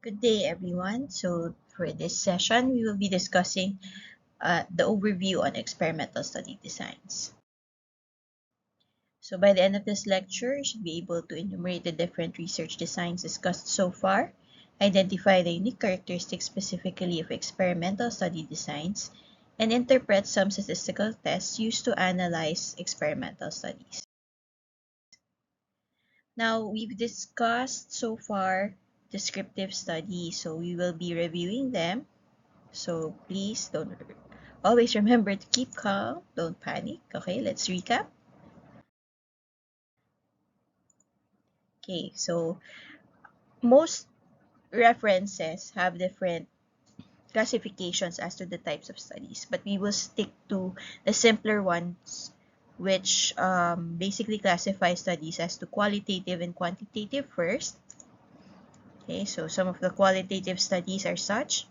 Good day, everyone. So for this session, we will be discussing the overview on experimental study designs. So by the end of this lecture, you should be able to enumerate the different research designs discussed so far, identify the unique characteristics specifically of experimental study designs, and interpret some statistical tests used to analyze experimental studies. Now, we've discussed so far descriptive studies, so we will be reviewing them. So please don't always remember to keep calm, don't panic. Okay, let's recap. Okay, so most references have different classifications as to the types of studies, but we will stick to the simpler ones, which basically classify studies as to qualitative and quantitative first. Okay, so some of the qualitative studies are such.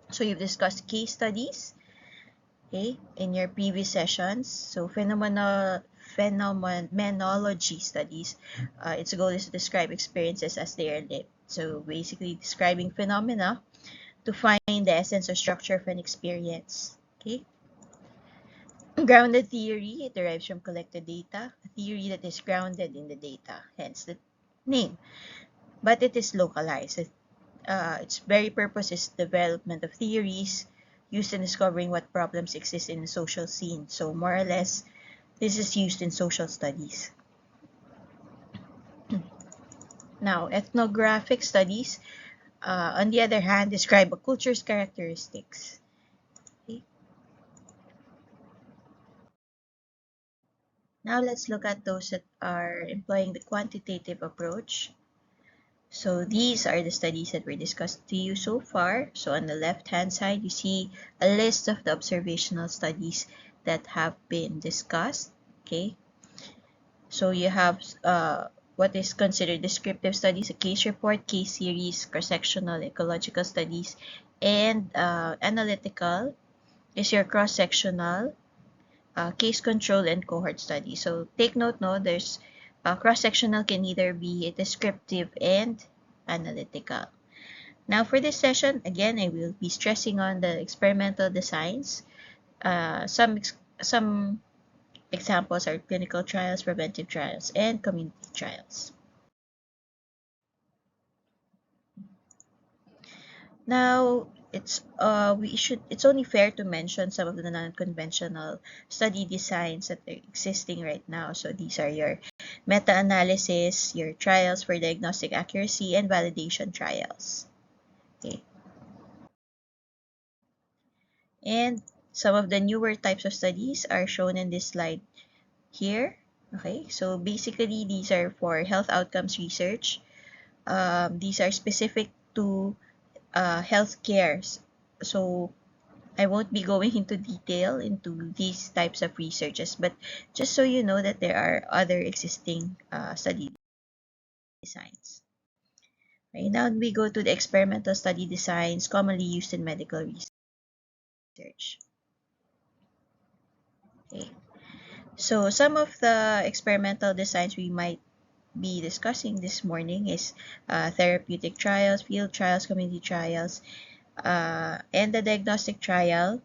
So you've discussed case studies, okay, in your previous sessions. So phenomenology studies, its goal is to describe experiences as they are lived. So basically describing phenomena to find the essence or structure of an experience. Okay. Grounded theory, it derives from collected data, a theory that is grounded in the data, hence the name. But it is localized. Its very purpose is development of theories used in discovering what problems exist in the social scene. So more or less, this is used in social studies. Now, ethnographic studies, on the other hand, describe a culture's characteristics. Okay. Now let's look at those that are employing the quantitative approach. So these are the studies that were discussed to you so far. So on the left-hand side, you see a list of the observational studies that have been discussed. Okay. So you have what is considered descriptive studies, a case report, case series, cross-sectional ecological studies, and analytical is your cross-sectional, case control, and cohort study. So take note, no, there's cross-sectional can either be descriptive and analytical. Now for this session, again, I will be stressing on the experimental designs. Some examples are clinical trials, preventive trials, and community trials. Now, it's only fair to mention some of the non-conventional study designs that are existing right now. So these are your meta-analysis, your trials for diagnostic accuracy, and validation trials. Okay. And some of the newer types of studies are shown in this slide here. Okay, so basically these are for health outcomes research. These are specific to healthcare. So I won't be going into detail into these types of researches, but just so you know that there are other existing study designs. Right, now we go to the experimental study designs commonly used in medical research. Okay. So some of the experimental designs we might be discussing this morning is therapeutic trials, field trials, community trials, and the diagnostic trial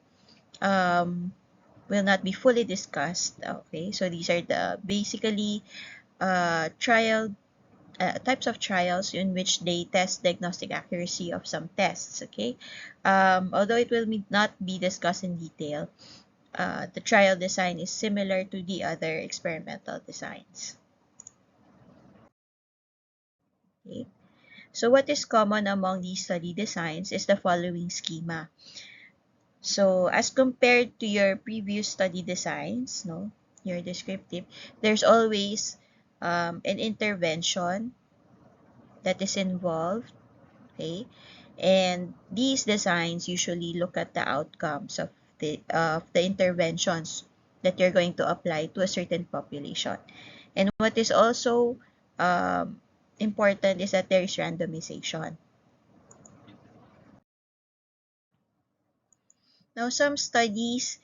will not be fully discussed. Okay, so these are the basically trial types of trials in which they test diagnostic accuracy of some tests. Okay, although it will not be discussed in detail, the trial design is similar to the other experimental designs. Okay. So what is common among these study designs is the following schema. So as compared to your previous study designs, no, your descriptive, there's always an intervention that is involved, okay? And these designs usually look at the outcomes of the interventions that you're going to apply to a certain population. And what is also important is that there is randomization. Now, some studies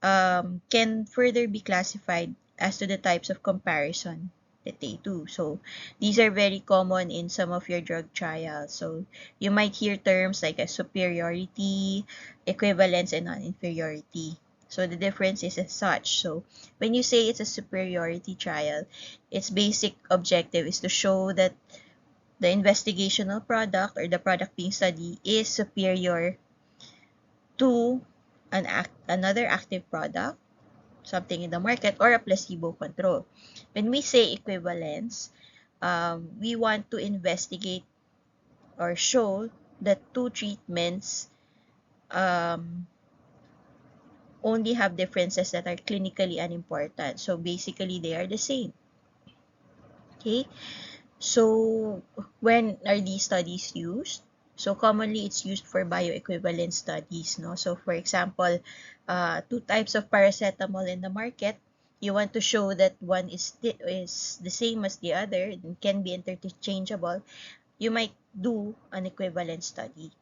can further be classified as to the types of comparison. quantitative. So these are very common in some of your drug trials. So you might hear terms like a superiority, equivalence, and non-inferiority. So the difference is as such. So when you say it's a superiority trial, its basic objective is to show that the investigational product or the product being studied is superior to another active product, something in the market, or a placebo control. When we say equivalence, we want to investigate or show that two treatments only have differences that are clinically unimportant. So basically, they are the same. Okay, so when are these studies used? So commonly, it's used for bioequivalence studies. No? So for example, two types of paracetamol in the market, you want to show that one is the same as the other and can be interchangeable, you might do an equivalence study.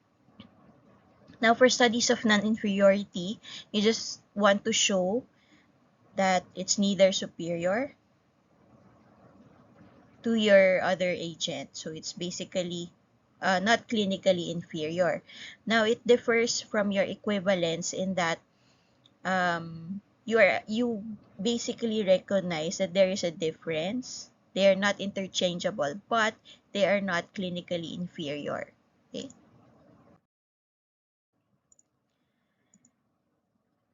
Now, for studies of non-inferiority, you just want to show that it's neither superior to your other agent. So it's basically not clinically inferior. Now, it differs from your equivalence in that you basically recognize that there is a difference. They are not interchangeable, but they are not clinically inferior. Okay.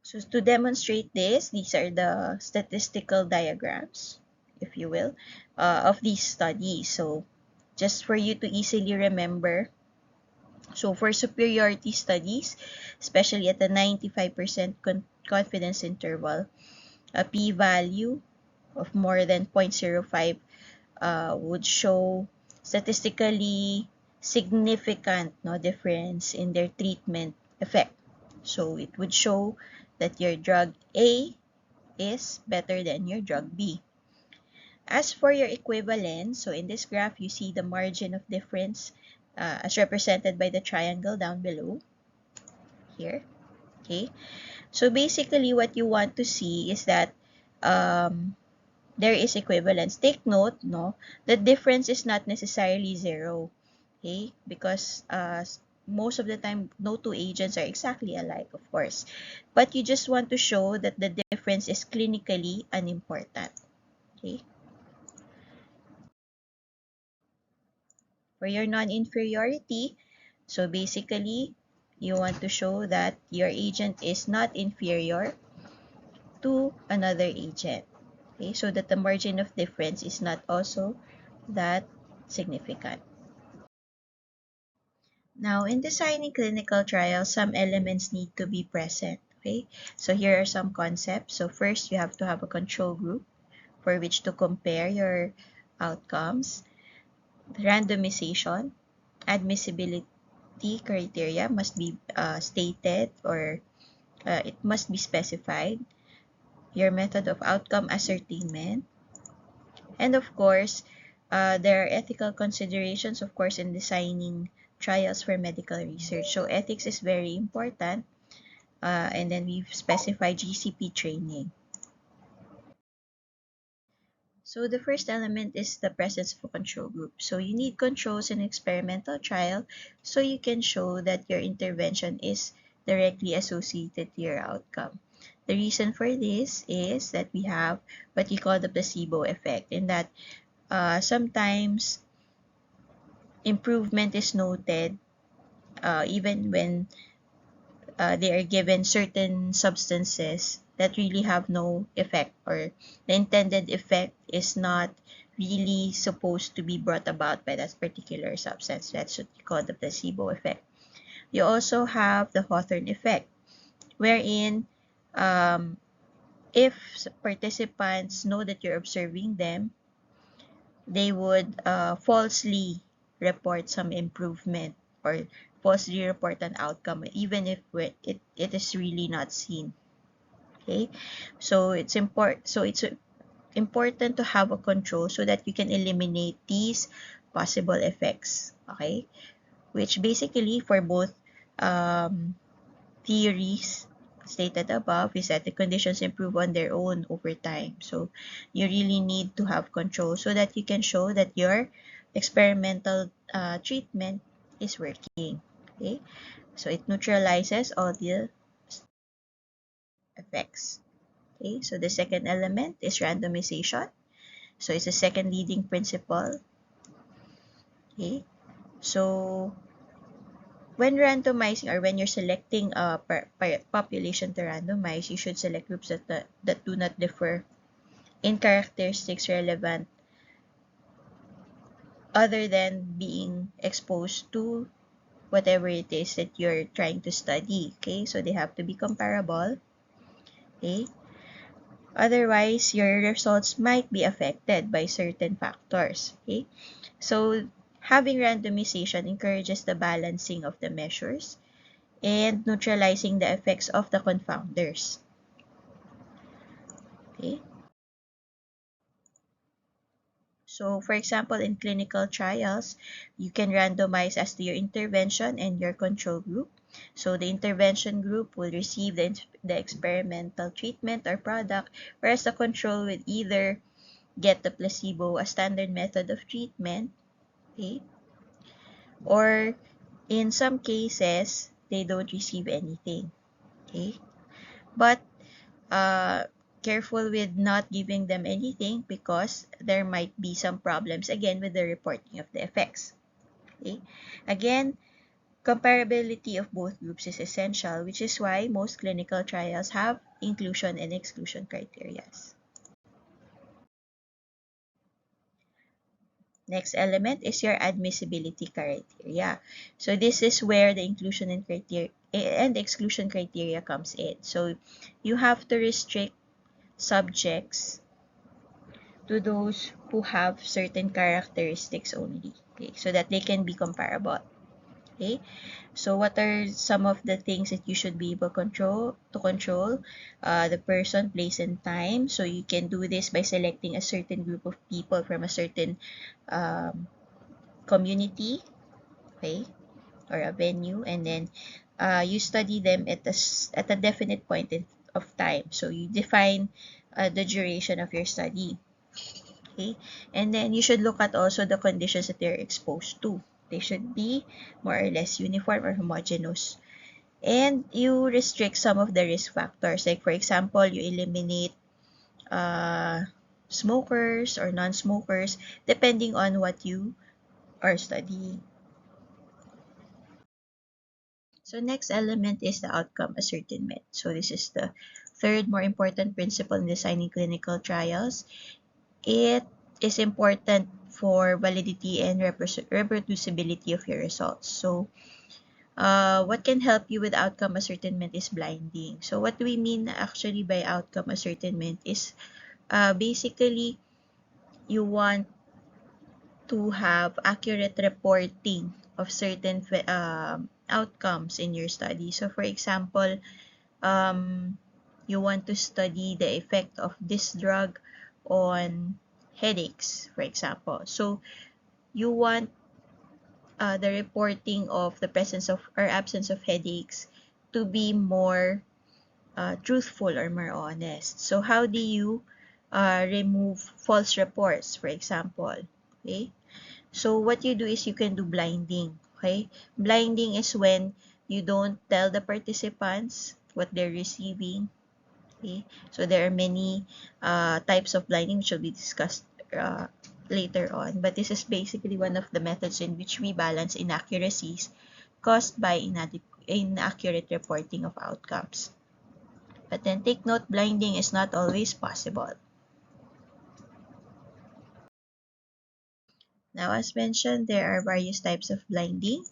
So to demonstrate this, these are the statistical diagrams, if you will, of these studies. So just for you to easily remember, so for superiority studies, especially at the 95% confidence interval, a p-value of more than 0.05 would show statistically significant difference in their treatment effect. So it would show that your drug A is better than your drug B. As for your equivalence, so in this graph, you see the margin of difference as represented by the triangle down below here. Okay, so basically what you want to see is that there is equivalence. Take note, the difference is not necessarily zero. Okay, because most of the time, no two agents are exactly alike, of course. But you just want to show that the difference is clinically unimportant. Okay. For your non-inferiority, so basically, you want to show that your agent is not inferior to another agent. Okay, so that the margin of difference is not also that significant. Now, in designing clinical trials, some elements need to be present. Okay, so here are some concepts. So first, you have to have a control group for which to compare your outcomes. Randomization, admissibility criteria must be stated, or it must be specified. Your method of outcome ascertainment. And of course, there are ethical considerations, of course, in designing trials for medical research. So ethics is very important. And then we've specified GCP training. So the first element is the presence of a control group. So you need controls in experimental trial so you can show that your intervention is directly associated to your outcome. The reason for this is that we have what we call the placebo effect, in that sometimes improvement is noted even when they are given certain substances that really have no effect, or the intended effect is not really supposed to be brought about by that particular substance. That's what we call the placebo effect. You also have the Hawthorne effect, wherein if participants know that you're observing them, they would falsely report some improvement, or falsely report an outcome even if it is really not seen. Okay, so it's important to have a control so that you can eliminate these possible effects. Okay, which basically for both theories stated above is that the conditions improve on their own over time. So you really need to have control so that you can show that your experimental treatment is working. Okay, so it neutralizes all the effects. Okay, so the second element is randomization. So it's the second leading principle. Okay, so when randomizing or when you're selecting a population to randomize, you should select groups that do not differ in characteristics relevant other than being exposed to whatever it is that you're trying to study. Okay, so they have to be comparable. Okay, otherwise your results might be affected by certain factors. Okay, so having randomization encourages the balancing of the measures and neutralizing the effects of the confounders. Okay. So, for example, in clinical trials, you can randomize as to your intervention and your control group. So, the intervention group will receive the experimental treatment or product, whereas the control will either get the placebo, a standard method of treatment, okay, or in some cases, they don't receive anything, okay. But uh, careful with not giving them anything because there might be some problems again with the reporting of the effects. Okay? Again, comparability of both groups is essential, which is why most clinical trials have inclusion and exclusion criteria. Next element is your admissibility criteria. So this is where the inclusion and exclusion criteria comes in. So you have to restrict subjects to those who have certain characteristics only, okay, so that they can be comparable. Okay, so what are some of the things that you should be able to control? The person, place, and time. So you can do this by selecting a certain group of people from a certain um, community, okay, or a venue, and then you study them at a definite point of time. So you define the duration of your study. Okay, and then you should look at also the conditions that they're exposed to. They should be more or less uniform or homogeneous. And you restrict some of the risk factors. Like for example, you eliminate uh, smokers or non-smokers depending on what you are studying. So next element is the outcome ascertainment. So this is the third more important principle in designing clinical trials. It is important for validity and reproducibility of your results. So, what can help you with outcome ascertainment is blinding. So, what do we mean actually by outcome ascertainment is basically you want to have accurate reporting of certain outcomes in your study. So, for example, um, you want to study the effect of this drug on headaches, for example. So you want the reporting of the presence of or absence of headaches to be more truthful or more honest. So how do you remove false reports, for example? Okay. So what you do is you can do blinding. Okay. Blinding is when you don't tell the participants what they're receiving. Okay, so there are many types of blinding which will be discussed later on, but this is basically one of the methods in which we balance inaccuracies caused by inaccurate reporting of outcomes. But then take note, blinding is not always possible. Now, as mentioned, there are various types of blinding.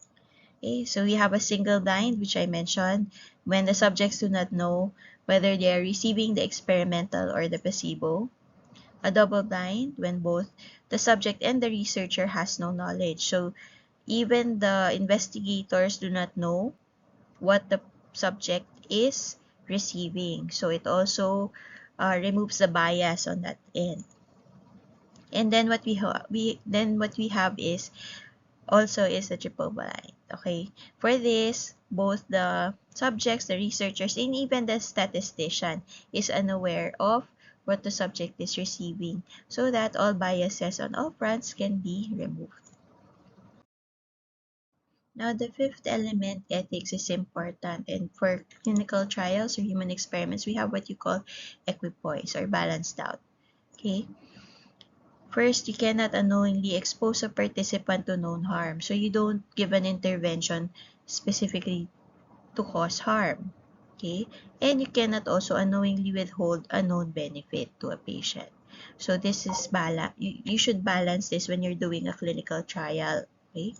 Okay, so we have a single blind, which I mentioned, when the subjects do not know whether they are receiving the experimental or the placebo. A double blind when both the subject and the researcher has no knowledge. So even the investigators do not know what the subject is receiving. So it also removes the bias on that end. And then what we have is also is a triple blind. Okay, for this, both the subjects, the researchers, and even the statistician is unaware of what the subject is receiving, so that all biases on all fronts can be removed. Now, the fifth element, ethics, is important, and for clinical trials or human experiments, we have what you call equipoise or balanced out. Okay, first, you cannot unknowingly expose a participant to known harm, so you don't give an intervention specifically to cause harm. Okay, and you cannot also unknowingly withhold a known benefit to a patient. So this is you should balance this when you're doing a clinical trial. Okay.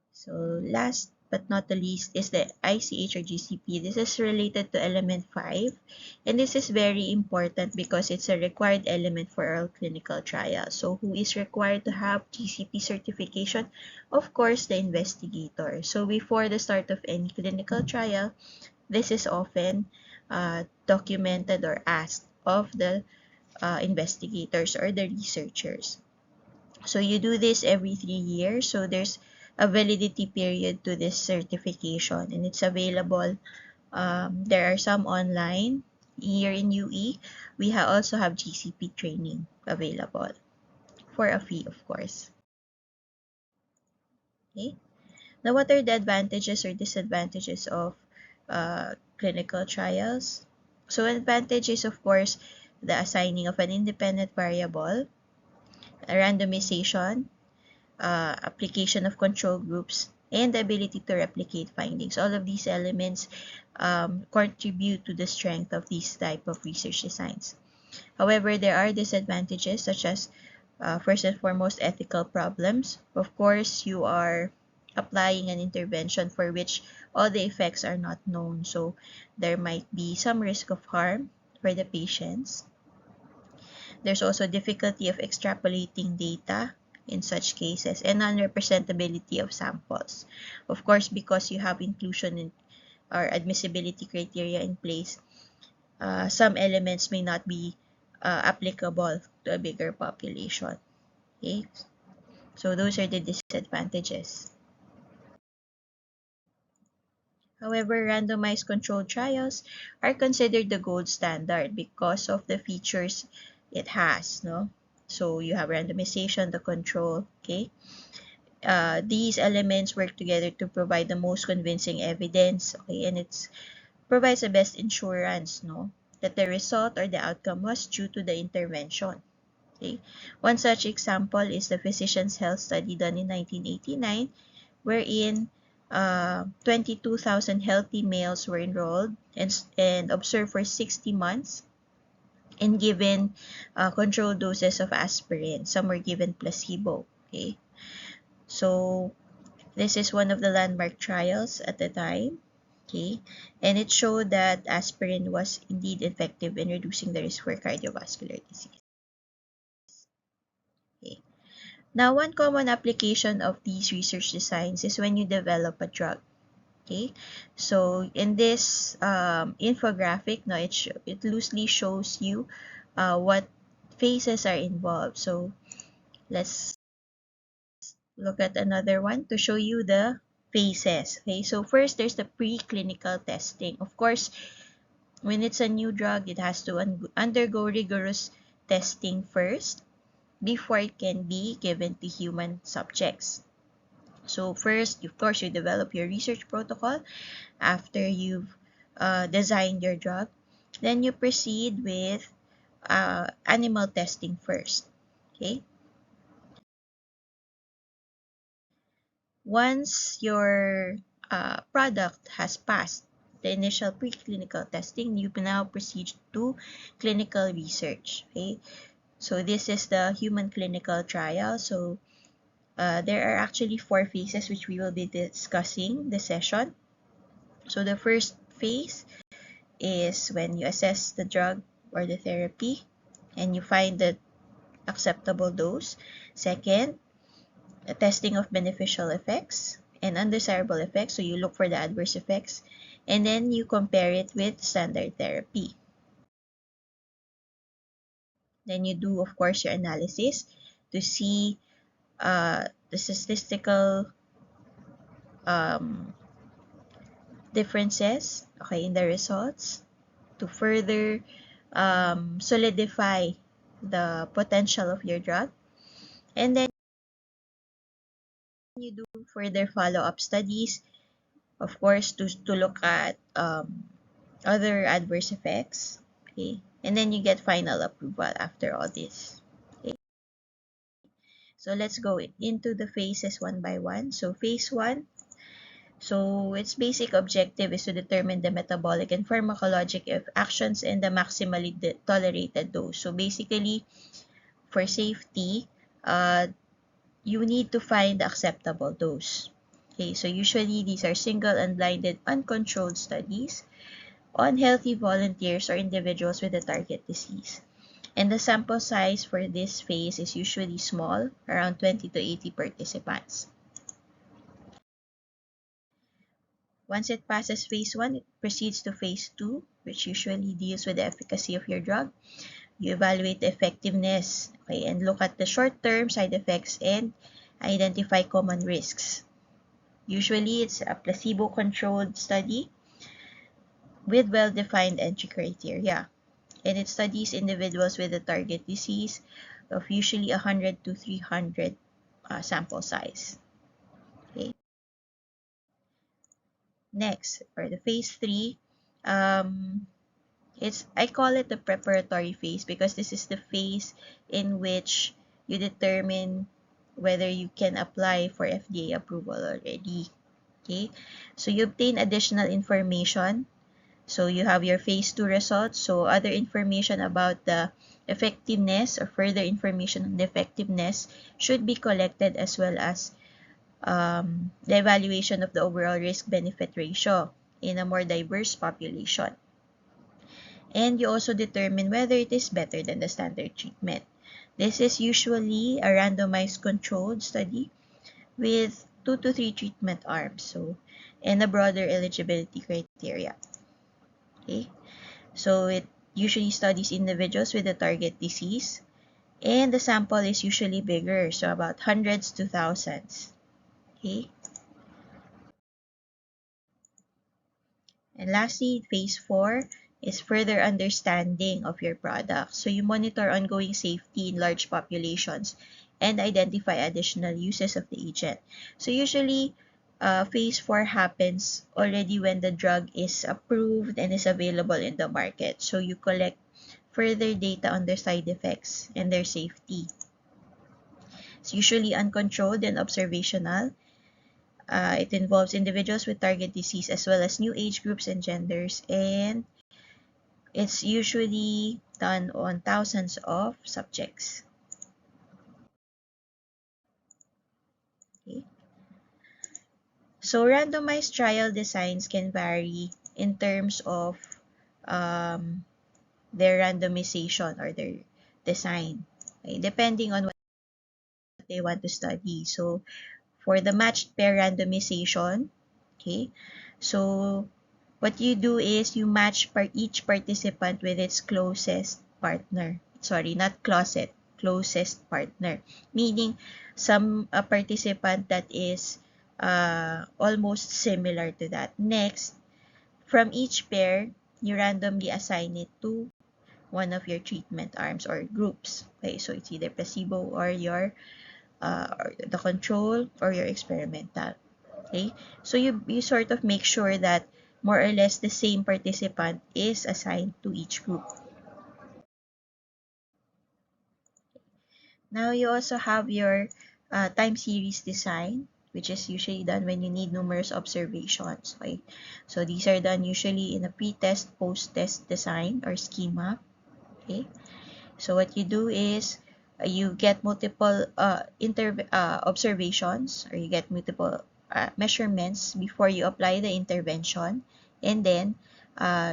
So last but not the least is the ICH or GCP. This is related to element 5, and this is very important because it's a required element for our clinical trial. So who is required to have GCP certification? Of course, the investigator. So before the start of any clinical trial, this is often documented or asked of the investigators or the researchers. So you do this every 3 years. So there's a validity period to this certification, and it's available. There are some online. Here in UE, we also have GCP training available for a fee, of course. Okay. Now, what are the advantages or disadvantages of clinical trials? So, advantage is, of course, the assigning of an independent variable, a randomization, application of control groups, and the ability to replicate findings. All of these elements contribute to the strength of these type of research designs. However, there are disadvantages such as, first and foremost, ethical problems. Of course, you are applying an intervention for which all the effects are not known, so there might be some risk of harm for the patients. There's also difficulty of extrapolating data in such cases, and non-representability of samples. Of course, because you have inclusion or admissibility criteria in place, some elements may not be applicable to a bigger population. Okay, so those are the disadvantages. However, randomized controlled trials are considered the gold standard because of the features it has, no? So you have randomization, the control, okay? These elements work together to provide the most convincing evidence, okay? And it provides the best insurance, no? That the result or the outcome was due to the intervention, okay? One such example is the Physicians' Health Study done in 1989, wherein 22,000 healthy males were enrolled and observed for 60 months and given controlled doses of aspirin. Some were given placebo. Okay, so this is one of the landmark trials at the time. Okay, and it showed that aspirin was indeed effective in reducing the risk for cardiovascular disease. Okay. Now, one common application of these research designs is when you develop a drug. Okay, so in this infographic, no, it loosely shows you what phases are involved. So let's look at another one to show you the phases. Okay, so first there's the preclinical testing. Of course, when it's a new drug, it has to undergo rigorous testing first before it can be given to human subjects. So first, of course, you develop your research protocol after you've designed your drug. Then you proceed with animal testing first. Okay. Once your product has passed the initial preclinical testing, you now proceed to clinical research. Okay. So this is the human clinical trial. So there are actually 4 phases which we will be discussing this session. So the first phase is when you assess the drug or the therapy and you find the acceptable dose. Second, the testing of beneficial effects and undesirable effects. So you look for the adverse effects and then you compare it with standard therapy. Then you do, of course, your analysis to see the statistical differences, okay, in the results to further solidify the potential of your drug. And then you do further follow-up studies, of course, to look at other adverse effects. Okay, and then you get final approval after all this. Okay, so let's go into the phases one by one. So phase 1, so its basic objective is to determine the metabolic and pharmacologic actions and the maximally tolerated dose. So basically, for safety, you need to find the acceptable dose. Okay, so usually these are single and blinded uncontrolled studies on healthy volunteers or individuals with a target disease. And the sample size for this phase is usually small, around 20 to 80 participants. Once it passes phase 1, it proceeds to phase 2, which usually deals with the efficacy of your drug. You evaluate the effectiveness, okay, and look at the short-term side effects and identify common risks. Usually, it's a placebo-controlled study with well-defined entry criteria, and it studies individuals with a target disease of usually 100 to 300 sample size. Okay. Next, for the phase 3, I call it the preparatory phase because this is the phase in which you determine whether you can apply for FDA approval already. Okay, so you obtain additional information. So you have your phase 2 results. So other information about the effectiveness or further information on the effectiveness should be collected, as well as the evaluation of the overall risk-benefit ratio in a more diverse population. And you also determine whether it is better than the standard treatment. This is usually a randomized controlled study with 2 to 3 treatment arms, and a broader eligibility criteria. Okay, so it usually studies individuals with a target disease, and the sample is usually bigger, so about hundreds to thousands. Okay, and lastly, phase 4 is further understanding of your product. So you monitor ongoing safety in large populations and identify additional uses of the agent. So usually, phase 4 happens already when the drug is approved and is available in the market. So you collect further data on their side effects and their safety. It's usually uncontrolled and observational. It involves individuals with target disease as well as new age groups and genders, and it's usually done on thousands of subjects. Okay. So randomized trial designs can vary in terms of their randomization or their design, okay, depending on what they want to study. So for the matched pair randomization, okay, so what you do is you match each participant with its closest partner. Sorry, not closet, closest partner. Meaning, some participant that is almost similar to that. Next, from each pair, you randomly assign it to one of your treatment arms or groups. Okay, so it's either placebo or your or the control or your experimental. Okay, so you sort of make sure that more or less the same participant is assigned to each group. Now you also have your time series design, which is usually done when you need numerous observations. Okay, so these are done usually in a pre-test, post-test design or schema. Okay, so what you do is you get multiple observations, or you get multiple measurements before you apply the intervention, and then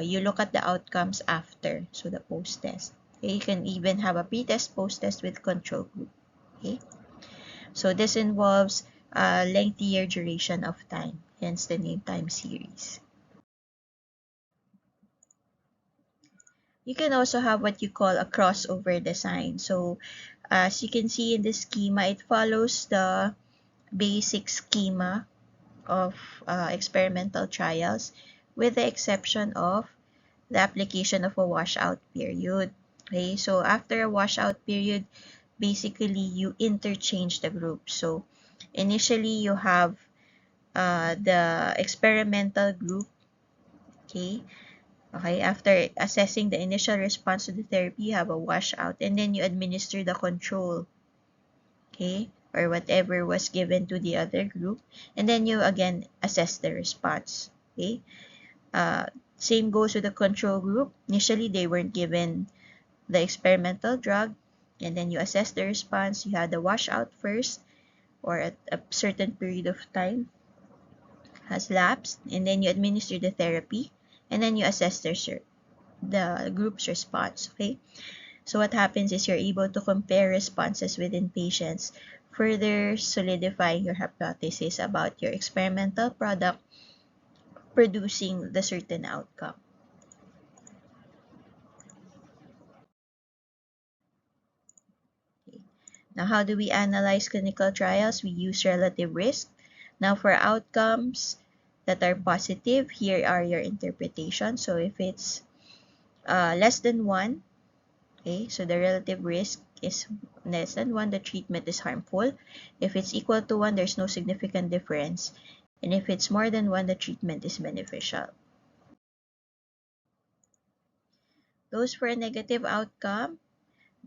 you look at the outcomes after, so the post-test. Okay, you can even have a pre-test, post-test with control group. Okay, so this involves a lengthier duration of time, hence the name time series. You can also have what you call a crossover design. So as you can see in the schema, it follows the basic schema of experimental trials, with the exception of the application of a washout period. Okay, so after a washout period, basically you interchange the group. So initially you have the experimental group. Okay, okay, after assessing the initial response to the therapy, you have a washout, and then you administer the control, okay, or whatever was given to the other group, and then you again assess the response. Okay, same goes with the control group. Initially, they weren't given the experimental drug, and then you assess the response. You have the washout first, or at a certain period of time has lapsed, and then you administer the therapy, and then you assess the group's response. Okay, so what happens is you're able to compare responses within patients, further solidifying your hypothesis about your experimental product producing the certain outcome. Okay. Now, how do we analyze clinical trials? We use relative risk. Now, for outcomes that are positive, here are your interpretations. So if it's less than 1, okay, so the relative risk is less than 1, the treatment is harmful. If it's equal to 1, there's no significant difference. And if it's more than 1, the treatment is beneficial. Those for a negative outcome,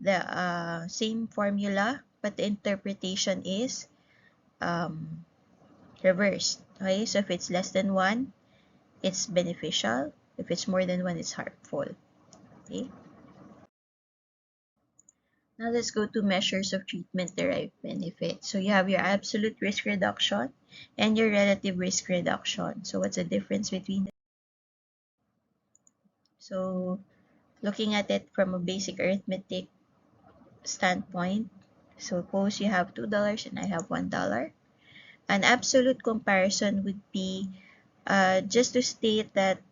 the same formula, but the interpretation is reversed. Okay, so if it's less than 1, it's beneficial. If it's more than 1, it's harmful. Okay. Now let's go to measures of treatment-derived benefit. So you have your absolute risk reduction and your relative risk reduction. So what's the difference between them? So looking at it from a basic arithmetic standpoint, suppose you have $2 and I have $1. An absolute comparison would be just to state that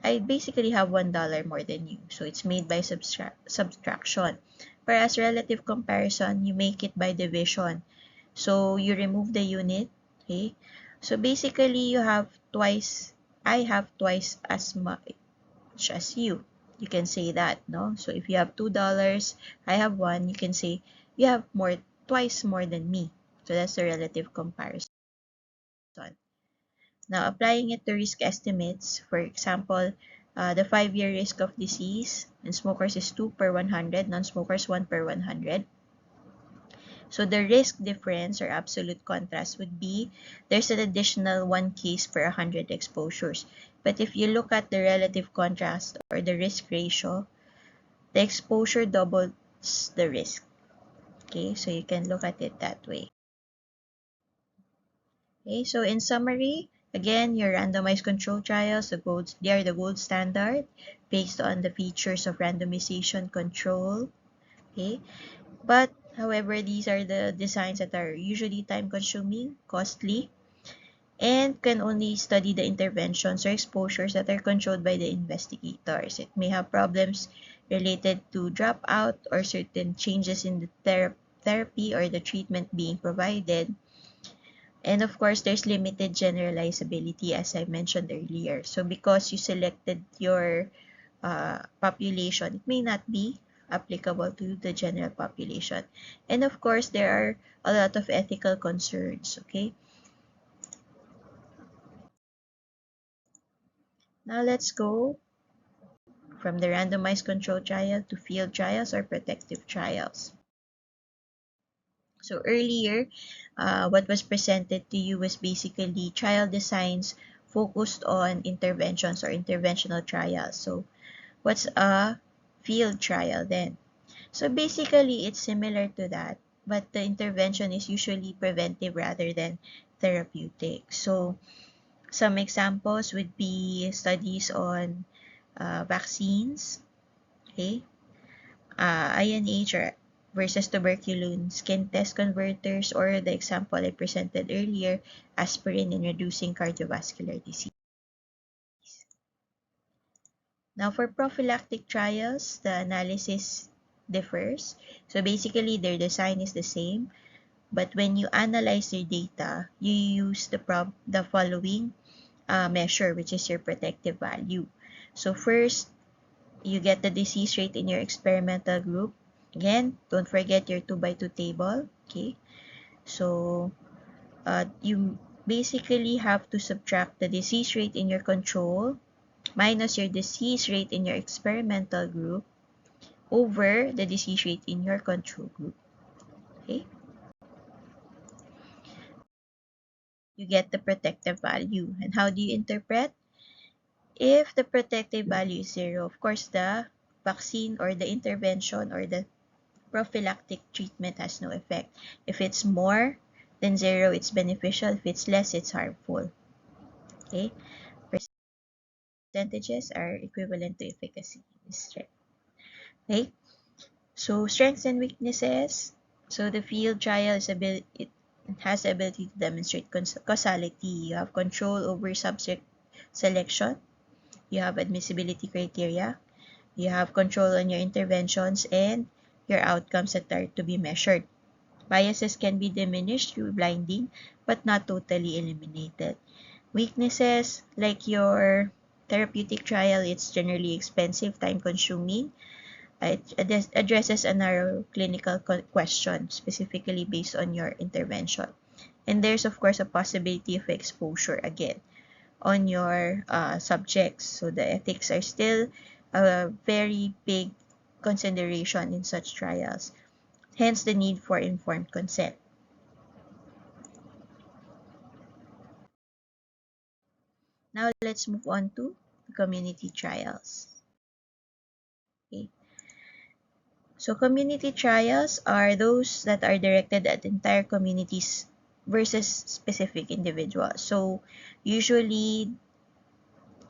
I basically have $1 more than you. So it's made by subtraction. Whereas relative comparison, you make it by division. So you remove the unit, okay? So basically you have twice, I have twice as much as you. You can say that, no? So if you have $2, I have 1, you can say you have twice more than me. So that's the relative comparison. Now, applying it to risk estimates, for example, the 5-year risk of disease in smokers is 2 per 100, non-smokers 1 per 100. So the risk difference or absolute contrast would be there's an additional 1 case per 100 exposures. But if you look at the relative contrast or the risk ratio, the exposure doubles the risk. Okay, so you can look at it that way. Okay, so in summary, again, your randomized control trials, they are the gold standard based on the features of randomization control. Okay, but however, these are the designs that are usually time-consuming, costly, and can only study the interventions or exposures that are controlled by the investigators. It may have problems related to dropout or certain changes in the therapy or the treatment being provided. And of course, there's limited generalizability, as I mentioned earlier. So because you selected your population, it may not be applicable to the general population. And of course, there are a lot of ethical concerns, okay? Now let's go from the randomized control trial to field trials or protective trials. So earlier, what was presented to you was basically trial designs focused on interventions or interventional trials. So what's a field trial then? So basically, it's similar to that, but the intervention is usually preventive rather than therapeutic. So some examples would be studies on vaccines, okay, INH or versus tuberculin skin test converters, or the example I presented earlier, aspirin in reducing cardiovascular disease. Now, for prophylactic trials, the analysis differs. So basically, their design is the same, but when you analyze your data, you use the following measure, which is your protective value. So first, you get the disease rate in your experimental group. Again, don't forget your 2 by 2 table. Okay, so you basically have to subtract the disease rate in your control minus your disease rate in your experimental group over the disease rate in your control group. Okay, you get the protective value. And how do you interpret? If the protective value is 0, of course, the vaccine or the intervention or the prophylactic treatment has no effect. If it's more than 0, it's beneficial. If it's less, it's harmful. Okay, percentages are equivalent to efficacy. Okay, so strengths and weaknesses. So the field trial is it has the ability to demonstrate causality. You have control over subject selection. You have admissibility criteria. You have control on your interventions and your outcomes that are to be measured. Biases can be diminished through blinding, but not totally eliminated. Weaknesses, like your therapeutic trial, it's generally expensive, time-consuming. It addresses a narrow clinical question, specifically based on your intervention. And there's, of course, a possibility of exposure again on your subjects. So the ethics are still a very big consideration in such trials. Hence the need for informed consent. Now let's move on to community trials. Okay. So community trials are those that are directed at entire communities versus specific individuals. So usually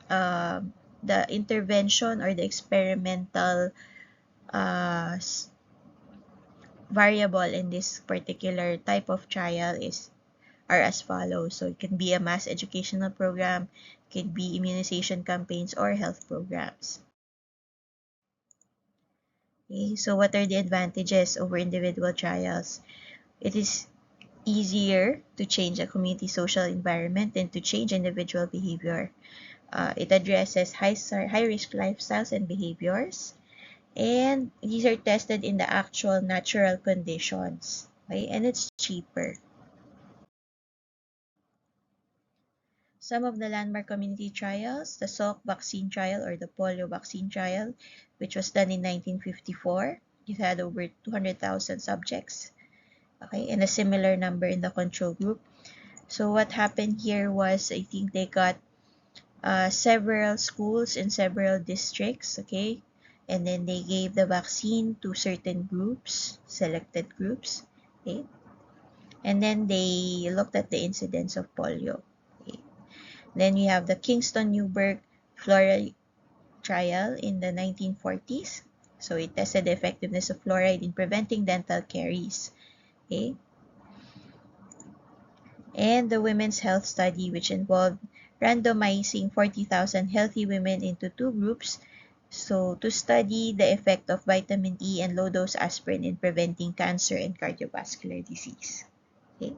the intervention or the experimental uh, variable in this particular type of trial are as follows. So it can be a mass educational program, it could be immunization campaigns, or health programs. Okay, so what are the advantages over individual trials? It is easier to change a community social environment than to change individual behavior. It addresses high-risk lifestyles and behaviors, and these are tested in the actual natural conditions. Okay, and it's cheaper. Some of the landmark community trials, the Salk vaccine trial or the polio vaccine trial, which was done in 1954. It had over 200,000 subjects, okay, and a similar number in the control group. So what happened here was, I think they got several schools in several districts, okay, and then they gave the vaccine to certain groups, selected groups, okay, and then they looked at the incidence of polio. Okay. Then you have the Kingston-Newburgh fluoride trial in the 1940s. So it tested the effectiveness of fluoride in preventing dental caries. Okay. And the women's health study, which involved randomizing 40,000 healthy women into two groups, so to study the effect of vitamin E and low-dose aspirin in preventing cancer and cardiovascular disease. Okay.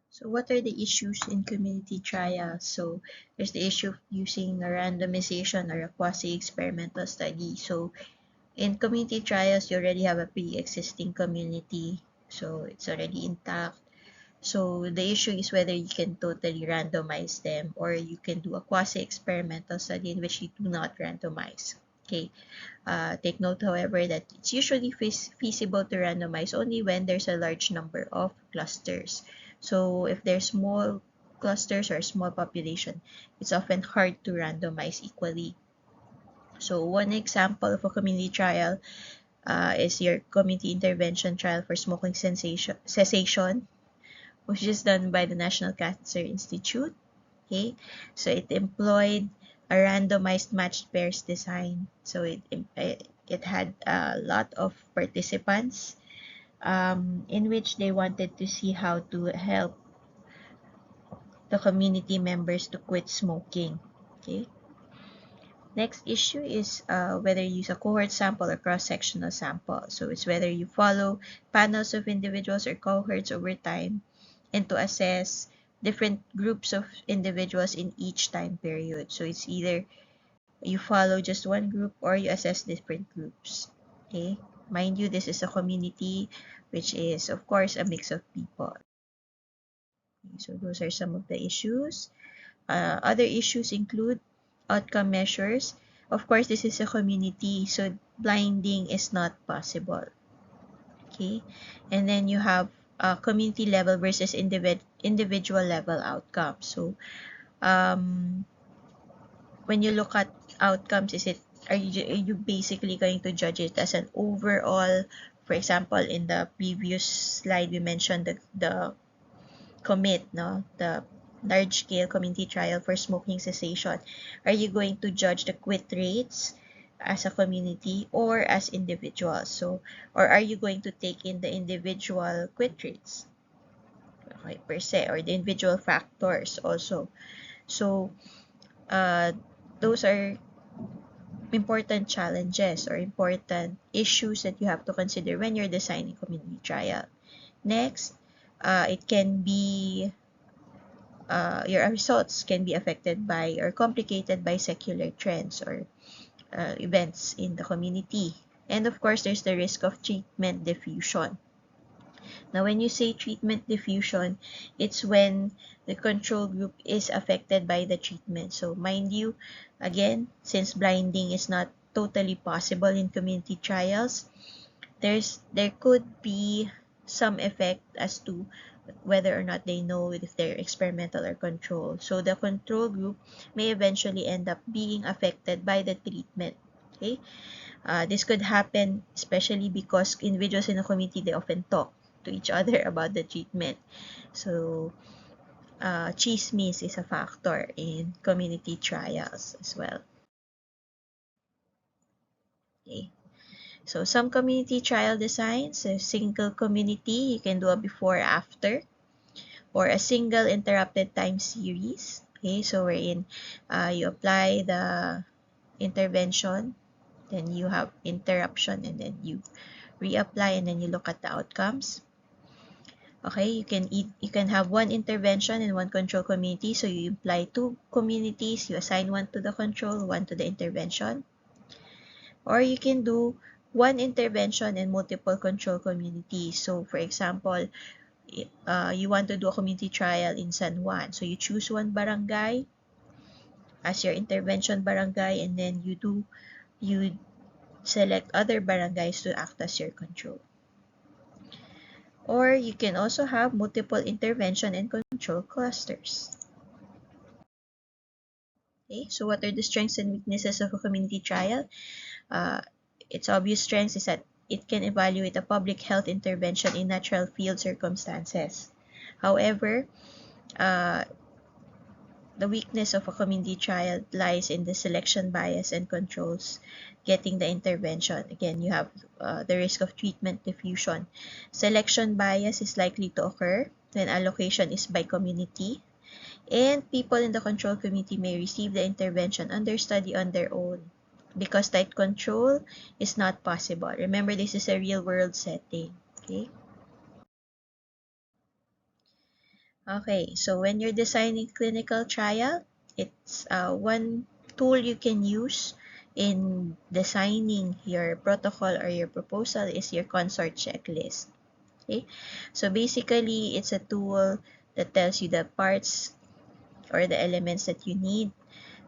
So what are the issues in community trials? So there's the issue of using a randomization or a quasi-experimental study. So in community trials, you already have a pre-existing community, so it's already intact. So the issue is whether you can totally randomize them or you can do a quasi-experimental study in which you do not randomize. Okay. Take note, however, that it's usually feasible to randomize only when there's a large number of clusters. So if there's small clusters or small population, it's often hard to randomize equally. So one example of a community trial is your community intervention trial for smoking cessation, which is done by the National Cancer Institute. Okay, so it employed a randomized matched pairs design. So it had a lot of participants in which they wanted to see how to help the community members to quit smoking. Okay. Next issue is whether you use a cohort sample or cross-sectional sample. So it's whether you follow panels of individuals or cohorts over time and to assess different groups of individuals in each time period. So it's either you follow just one group or you assess different groups. Okay. Mind you, this is a community which is, of course, a mix of people. So those are some of the issues. Other issues include outcome measures. Of course, this is a community, so blinding is not possible. Okay, and then you have community level versus individual level outcomes. So when you look at outcomes, are you basically going to judge it as an overall? For example, in the previous slide, we mentioned the commit, no, the large-scale community trial for smoking cessation. Are you going to judge the quit rates as a community or as individuals? So, or are you going to take in the individual quit rates, okay, per se, or the individual factors also? So, those are important challenges or important issues that you have to consider when you're designing community trial. Next, it can be your results can be affected by or complicated by secular trends or events in the community. And of course, there's the risk of treatment diffusion. Now, when you say treatment diffusion, it's when the control group is affected by the treatment. So, mind you, again, since blinding is not totally possible in community trials, there could be some effect as to whether or not they know if they're experimental or control. So the control group may eventually end up being affected by the treatment. Okay, this could happen especially because individuals in a community, they often talk to each other about the treatment. So chismis is a factor in community trials as well. Okay. So some community trial designs, a single community, you can do a before-after, or a single interrupted time series. Okay, so wherein you apply the intervention, then you have interruption, and then you reapply, and then you look at the outcomes. Okay, you can have one intervention and one control community. So you apply two communities, you assign one to the control, one to the intervention. Or you can do one intervention and multiple control communities. So for example, you want to do a community trial in San Juan. So you choose one barangay as your intervention barangay, and then you select other barangays to act as your control. Or you can also have multiple intervention and control clusters. Okay, so what are the strengths and weaknesses of a community trial? Its obvious strengths is that it can evaluate a public health intervention in natural field circumstances. However, the weakness of a community trial lies in the selection bias and controls getting the intervention. Again, you have the risk of treatment diffusion. Selection bias is likely to occur when allocation is by community, and people in the control community may receive the intervention under study on their own because tight control is not possible. Remember, this is a real-world setting. Okay? Okay, so when you're designing clinical trial, it's one tool you can use in designing your protocol or your proposal is your consort checklist. Okay, so basically it's a tool that tells you the parts or the elements that you need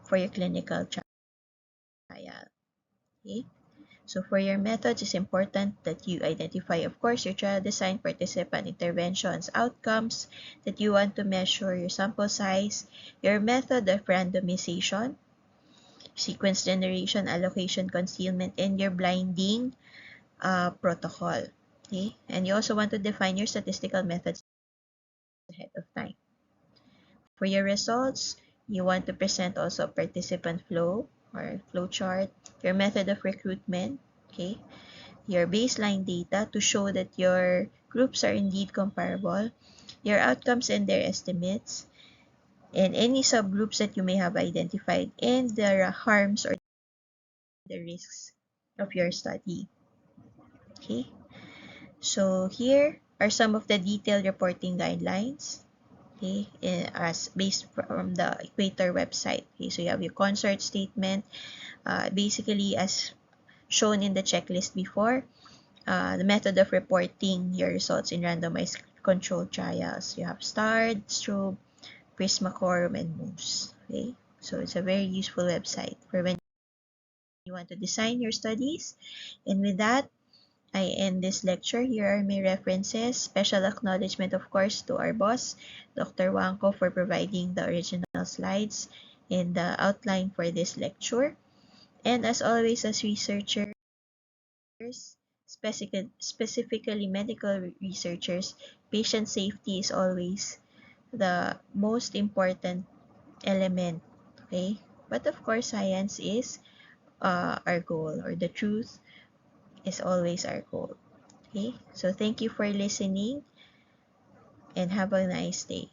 for your clinical trial. Okay, so for your methods, it's important that you identify, of course, your trial design, participant interventions, outcomes that you want to measure, your sample size, your method of randomization, sequence generation, allocation, concealment, and your blinding protocol. Okay, and you also want to define your statistical methods ahead of time. For your results, you want to present also participant flow or flow chart, your method of recruitment, okay, your baseline data to show that your groups are indeed comparable, your outcomes and their estimates, and any subgroups that you may have identified, and the harms or the risks of your study. Okay, so here are some of the detailed reporting guidelines. Okay, as based from the Equator website. Okay, so you have your consort statement, basically as shown in the checklist before, the method of reporting your results in randomized controlled trials. You have STARD, STROBE, Prismacolor, and MOOS. Okay, so it's a very useful website for when you want to design your studies. And with that, I end this lecture. Here are my references. Special acknowledgement, of course, to our boss, Dr. Wangko, for providing the original slides and the outline for this lecture. And as always, as researchers, specifically medical researchers, patient safety is always the most important element. Okay, but of course, science is our goal, or the truth is always our goal. Okay, so thank you for listening and have a nice day.